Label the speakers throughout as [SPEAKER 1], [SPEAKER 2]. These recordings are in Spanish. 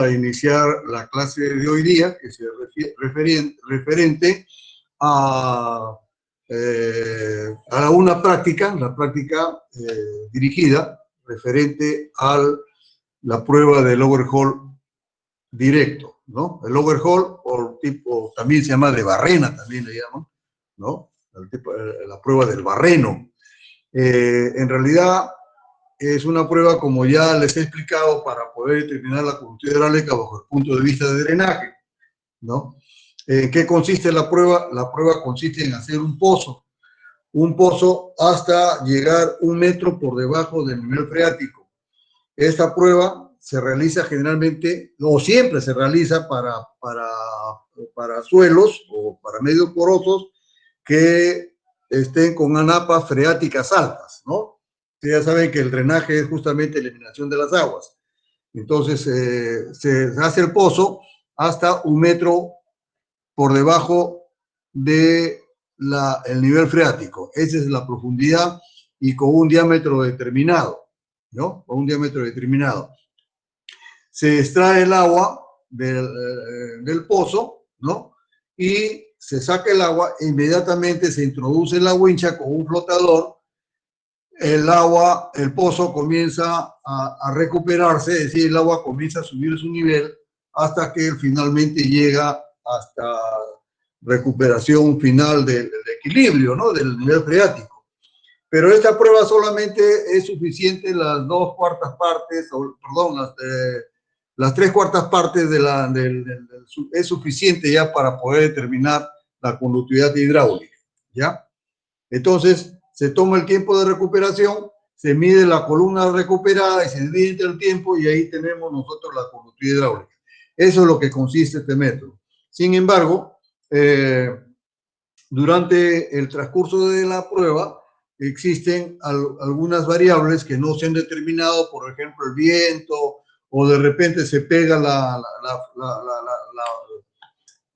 [SPEAKER 1] a iniciar la clase de hoy día, que se referente a una práctica, la práctica dirigida, referente a la prueba del overhaul directo, ¿no? El overhaul, o tipo, también se llama de barrena, también le llaman, ¿no? La prueba del barreno. En realidad, es una prueba, como ya les he explicado, para poder determinar la conductividad hidráulica bajo el punto de vista de drenaje, ¿no? ¿En qué consiste la prueba? La prueba consiste en hacer un pozo hasta llegar 1 metro por debajo del nivel freático. Esta prueba se realiza generalmente, o siempre se realiza para suelos o para medios porosos que estén con napas freáticas altas, ¿no? Ya saben que el drenaje es justamente eliminación de las aguas. Entonces, se hace el pozo hasta 1 metro por debajo del nivel freático. Esa es la profundidad y con un diámetro determinado, ¿no? Con un diámetro determinado. Se extrae el agua del pozo, ¿no? Y se saca el agua e inmediatamente se introduce la wincha con un flotador. El pozo comienza a recuperarse, es decir, el agua comienza a subir su nivel hasta que finalmente llega hasta recuperación final del equilibrio, ¿no? Del nivel freático. Pero esta prueba solamente es suficiente las 2/4 partes, perdón, las 3/4 partes es suficiente ya para poder determinar la conductividad hidráulica, ¿ya? Entonces, se toma el tiempo de recuperación, se mide la columna recuperada y se divide entre el tiempo y ahí tenemos nosotros la conductividad hidráulica. Eso es lo que consiste este método. Sin embargo, durante el transcurso de la prueba existen algunas variables que no se han determinado, por ejemplo, el viento, o de repente se pega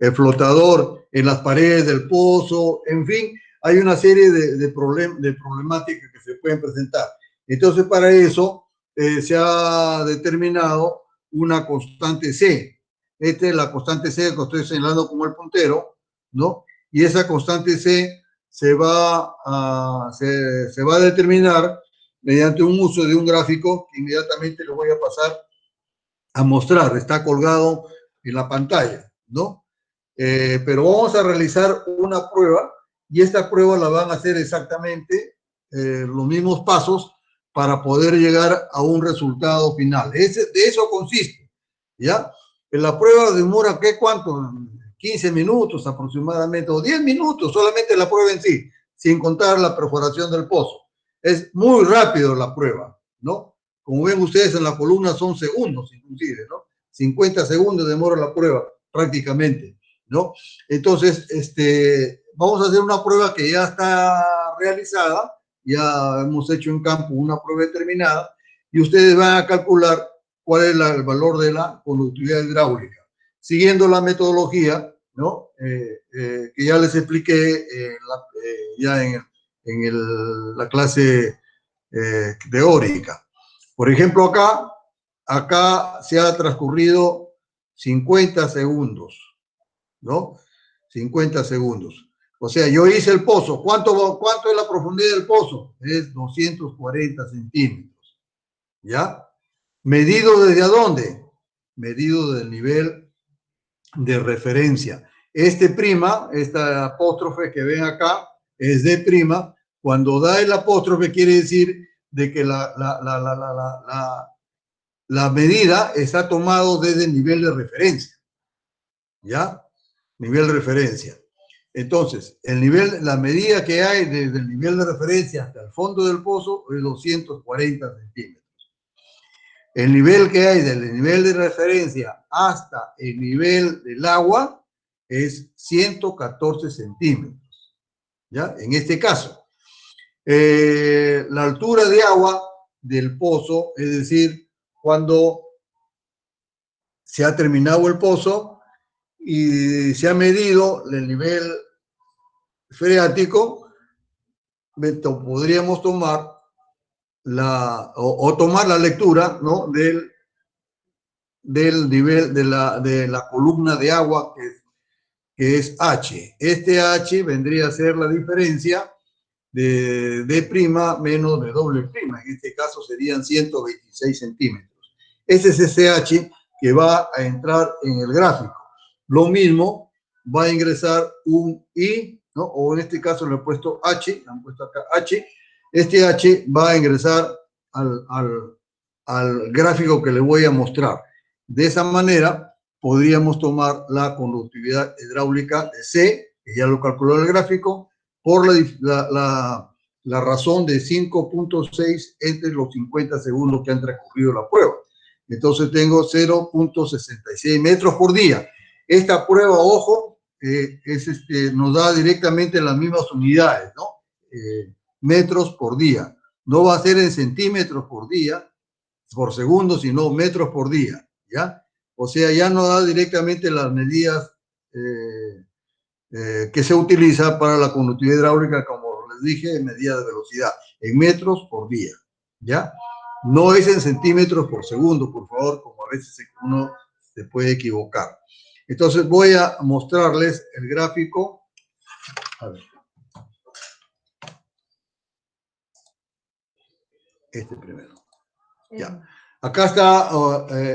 [SPEAKER 1] el flotador en las paredes del pozo, en fin, hay una serie de problemáticas que se pueden presentar. Entonces, para eso se ha determinado una constante C. Esta es la constante C que estoy señalando como el puntero, ¿no? Y esa constante C se va a determinar mediante un uso de un gráfico que inmediatamente lo voy a pasar a mostrar. Está colgado en la pantalla, ¿no? Pero vamos a realizar una prueba y esta prueba la van a hacer exactamente los mismos pasos para poder llegar a un resultado final. De eso consiste, ¿ya? En la prueba demora, ¿qué cuánto? 15 minutos aproximadamente, o 10 minutos, solamente la prueba en sí, sin contar la perforación del pozo. Es muy rápido la prueba, ¿no? Como ven ustedes en la columna son segundos, inclusive, ¿no? 50 segundos demora la prueba, prácticamente, ¿no? Entonces, vamos a hacer una prueba que ya está realizada, ya hemos hecho en campo una prueba determinada, y ustedes van a calcular cuál es el valor de la conductividad hidráulica, siguiendo la metodología, ¿no? Que ya les expliqué ya en la clase teórica. Por ejemplo, acá se ha transcurrido 50 segundos, ¿no? 50 segundos. O sea, yo hice el pozo. ¿Cuánto es la profundidad del pozo? Es 240 centímetros, ¿ya? ¿Medido desde dónde? Medido del nivel de referencia. Esta apóstrofe que ven acá, es de prima. Cuando da el apóstrofe quiere decir de que la medida está tomado desde el nivel de referencia, ¿ya? Nivel de referencia. Entonces, la medida que hay desde el nivel de referencia hasta el fondo del pozo es 240 centímetros. El nivel que hay del nivel de referencia hasta el nivel del agua es 114 centímetros, ¿ya? En este caso, la altura de agua del pozo, es decir, cuando se ha terminado el pozo y se ha medido el nivel freático, podríamos tomar tomar la lectura, ¿no? del nivel de la columna de agua que es H. Este H vendría a ser la diferencia de D' menos de doble prima. En este caso serían 126 centímetros. Ese es ese H que va a entrar en el gráfico. Lo mismo va a ingresar un I, ¿no? O en este caso le he puesto H, le han puesto acá H. Este H va a ingresar al gráfico que le voy a mostrar. De esa manera podríamos tomar la conductividad hidráulica de C, que ya lo calculó el gráfico, por la razón de 5.6 entre los 50 segundos que han transcurrido la prueba. Entonces tengo 0.66 metros por día. Esta prueba, ojo, nos da directamente las mismas unidades, ¿no? Metros por día. No va a ser en centímetros por día, por segundo, sino metros por día, ¿ya? O sea, ya no da directamente las medidas que se utiliza para la conductividad hidráulica, como les dije, en medida de velocidad, en metros por día, ¿ya? No es en centímetros por segundo, por favor, como a veces uno se puede equivocar. Entonces voy a mostrarles el gráfico. A ver. Este primero. Ya. Acá está,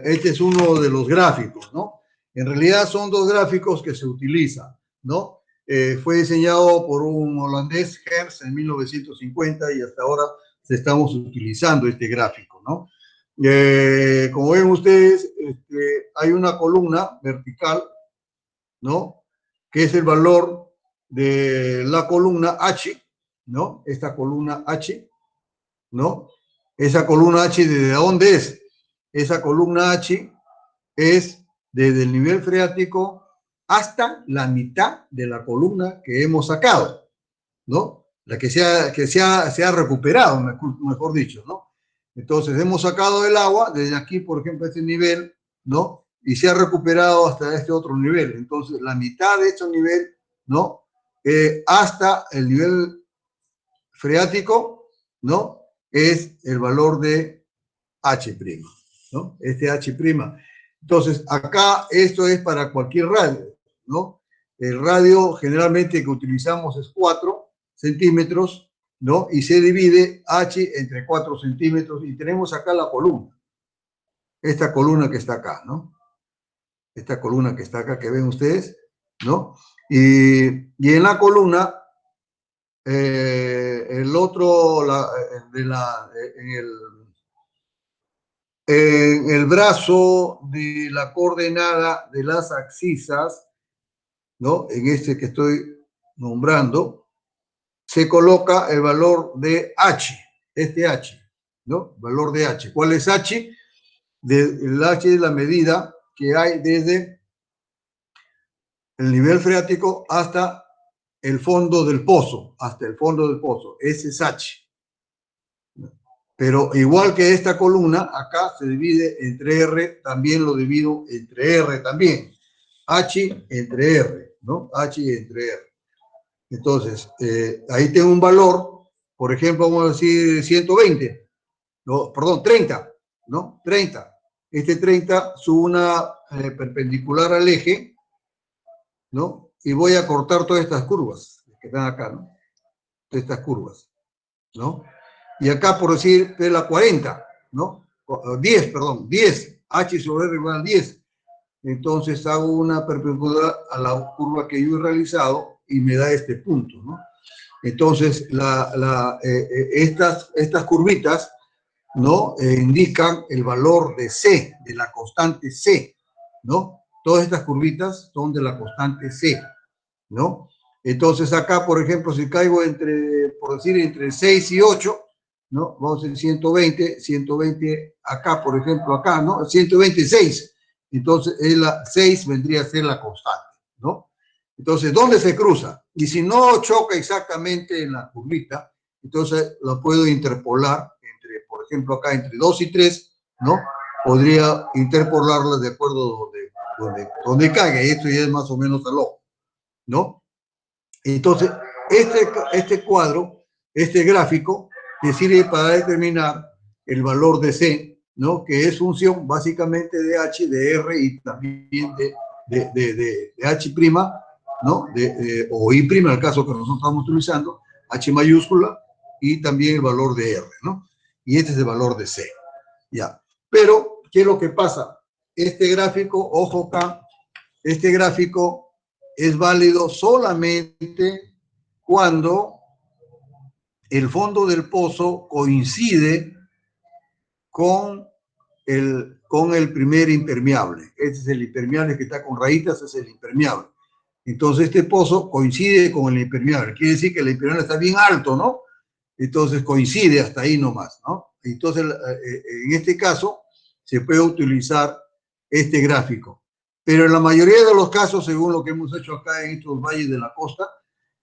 [SPEAKER 1] este es uno de los gráficos, ¿no? En realidad son dos gráficos que se utilizan, ¿no? Fue diseñado por un holandés, Hertz, en 1950 y hasta ahora estamos utilizando este gráfico, ¿no? Como ven ustedes, hay una columna vertical, ¿no? Que es el valor de la columna H, ¿no? Esta columna H, ¿no? Esa columna H, ¿de dónde es? Esa columna H es desde el nivel freático hasta la mitad de la columna que hemos sacado, ¿no? La que se ha recuperado, mejor dicho, ¿no? Entonces, hemos sacado el agua desde aquí, por ejemplo, a este nivel, ¿no? Y se ha recuperado hasta este otro nivel. Entonces, la mitad de este nivel, ¿no? Hasta el nivel freático, ¿no? Es el valor de H', ¿no? Este H'. Entonces, acá esto es para cualquier radio, ¿no? El radio generalmente que utilizamos es 4 centímetros, ¿no? Y se divide H entre 4 centímetros y tenemos acá la columna. Esta columna que está acá, ¿no? Esta columna que está acá, que ven ustedes, ¿no? Y en la columna, el otro, en el brazo de la coordenada de las abscisas, ¿no? En este que estoy nombrando, se coloca el valor de H, este H, ¿no? Valor de H. ¿Cuál es H? El H es la medida que hay desde el nivel freático hasta el fondo del pozo, hasta el fondo del pozo. Ese es H. Pero igual que esta columna, acá se divide entre R, también lo divido entre R también. H entre R, ¿no? H entre R. Entonces, ahí tengo un valor, por ejemplo, vamos a decir 120, no, perdón, 30, ¿no? 30. Este 30 sube una perpendicular al eje, ¿no? Y voy a cortar todas estas curvas que están acá, ¿no? Todas estas curvas, ¿no? Y acá, por decir, es la 40, ¿no? 10, perdón, 10. H sobre R igual a 10. Entonces hago una perpendicular a la curva que yo he realizado y me da este punto, ¿no? Entonces, estas curvitas, ¿no? Indican el valor de C, de la constante C, ¿no? Todas estas curvitas son de la constante C, ¿no? Entonces, acá, por ejemplo, si caigo entre, por decir, entre 6 y 8, ¿no? Vamos a decir 120 acá, por ejemplo, acá, ¿no? 126. Entonces, 6 vendría a ser la constante, ¿no? Entonces, ¿dónde se cruza? Y si no choca exactamente en la curvita, entonces lo puedo interpolar entre, por ejemplo, acá entre 2 y 3, ¿no? Podría interpolarlas de acuerdo donde caiga. Y esto ya es más o menos al ojo, ¿no? Entonces, este cuadro, este gráfico, te sirve para determinar el valor de C, ¿no? Que es función básicamente de H, de R y también de H', ¿no? O I', en el caso que nosotros estamos utilizando, H mayúscula y también el valor de R, ¿no? Y este es el valor de C, ¿ya? Pero, ¿qué es lo que pasa? Este gráfico, ojo acá, este gráfico es válido solamente cuando el fondo del pozo coincide con el primer impermeable. Este es el impermeable que está con rayitas, es el impermeable. Entonces este pozo coincide con el impermeable. Quiere decir que el impermeable está bien alto, ¿no? Entonces coincide hasta ahí nomás, ¿no? Entonces en este caso se puede utilizar este gráfico. Pero en la mayoría de los casos, según lo que hemos hecho acá en estos valles de la costa,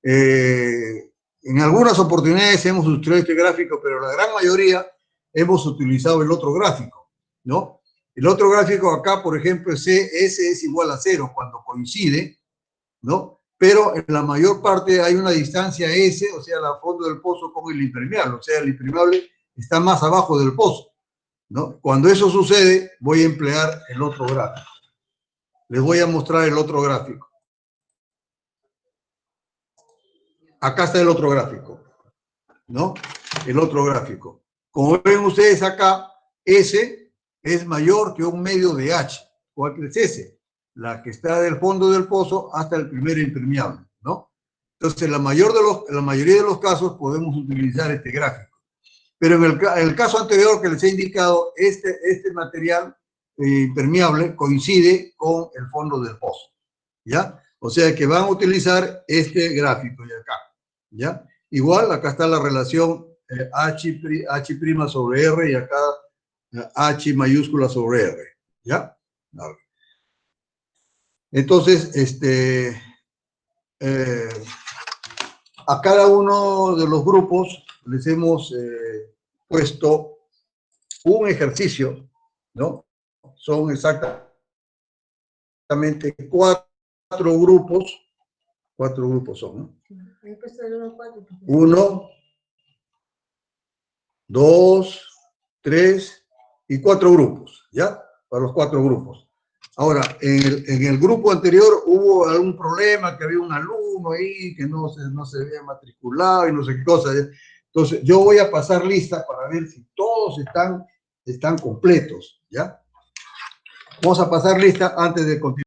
[SPEAKER 1] en algunas oportunidades hemos utilizado este gráfico, pero la gran mayoría hemos utilizado el otro gráfico, ¿no? El otro gráfico acá, por ejemplo, S es igual a 0 cuando coincide, ¿no? Pero en la mayor parte hay una distancia S, o sea, la fondo del pozo con el impermeable, o sea, el impermeable está más abajo del pozo, ¿no? Cuando eso sucede, voy a emplear el otro gráfico. Les voy a mostrar el otro gráfico. Acá está el otro gráfico, ¿no? El otro gráfico. Como ven ustedes acá, S es mayor que un medio de H. ¿Cuál es S? La que está del fondo del pozo hasta el primer impermeable, ¿no? Entonces, la mayoría de los casos podemos utilizar este gráfico. Pero en el caso anterior que les he indicado, este material impermeable coincide con el fondo del pozo, ¿ya? O sea que van a utilizar este gráfico de acá, ¿ya? Igual, acá está la relación H' sobre R y acá H mayúscula sobre R, ¿ya? Entonces, a cada uno de los grupos les hemos puesto un ejercicio, ¿no? Son exactamente cuatro grupos son, ¿no? Uno, dos, tres y cuatro grupos, ¿ya? Para los cuatro grupos. Ahora, en el grupo anterior hubo algún problema, que había un alumno ahí que no se había matriculado y no sé qué cosa. Entonces, yo voy a pasar lista para ver si todos están completos, ¿ya? Vamos a pasar lista antes de continuar.